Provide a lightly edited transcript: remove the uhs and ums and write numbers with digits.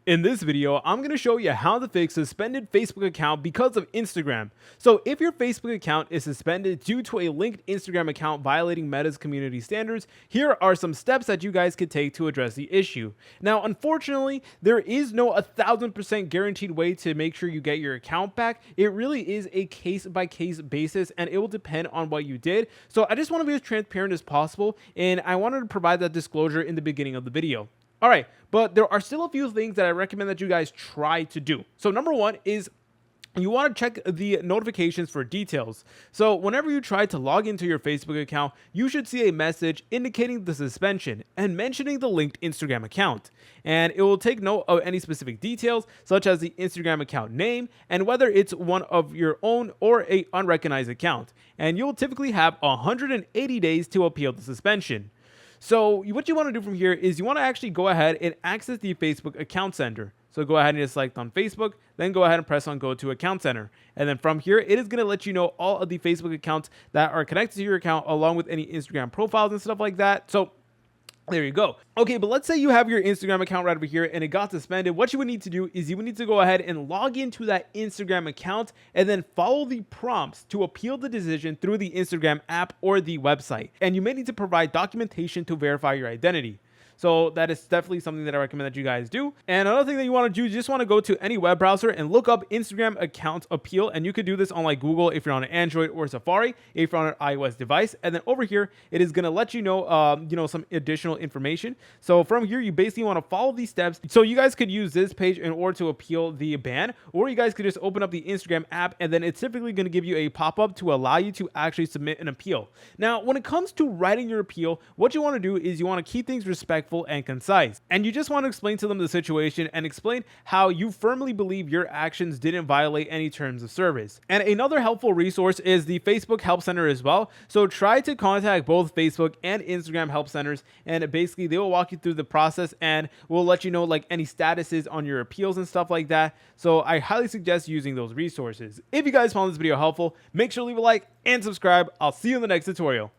In this video, I'm going to show you how to fix suspended Facebook account because of Instagram. So if your Facebook account is suspended due to a linked Instagram account violating Meta's community standards, here are some steps that you guys could take to address the issue. Now, unfortunately, there is no 1000% guaranteed way to make sure you get your account back. It really is a case-by-case basis, and it will depend on what you did. So I just want to be as transparent as possible, and I wanted to provide that disclosure in the beginning of the video. All right, but there are still a few things that I recommend that you guys try to do. So number one is you want to check the notifications for details. So whenever you try to log into your Facebook account, you should see a message indicating the suspension and mentioning the linked Instagram account. And it will take note of any specific details, such as the Instagram account name and whether it's one of your own or a unrecognized account. And you'll typically have 180 days to appeal the suspension. So what you want to do from here is you want to actually go ahead and access the Facebook Account Center. So go ahead and just select on Facebook, then go ahead and press on Go to Account Center. And then from here, it is going to let you know all of the Facebook accounts that are connected to your account along with any Instagram profiles and stuff like that. So there you go. Okay, but let's say you have your Instagram account right over here and it got suspended. What you would need to do is you would need to go ahead and log into that Instagram account and then follow the prompts to appeal the decision through the Instagram app or the website. And you may need to provide documentation to verify your identity. So that is definitely something that I recommend that you guys do. And another thing that you want to do, you just want to go to any web browser and look up Instagram account appeal. And you could do this on like Google if you're on an Android or Safari, if you're on an iOS device. And then over here, it is going to let you know, some additional information. So from here, you basically want to follow these steps. So you guys could use this page in order to appeal the ban, or you guys could just open up the Instagram app and then it's typically going to give you a pop-up to allow you to actually submit an appeal. Now, when it comes to writing your appeal, what you want to do is you want to keep things respectful and concise, and you just want to explain to them the situation and explain how you firmly believe your actions didn't violate any terms of service. And another helpful resource is the Facebook Help Center as well. So try to contact both Facebook and Instagram help centers, and basically they will walk you through the process and will let you know like any statuses on your appeals and stuff like that. So I highly suggest using those resources. If you guys found this video helpful, make sure to leave a like and subscribe. I'll see you in the next tutorial.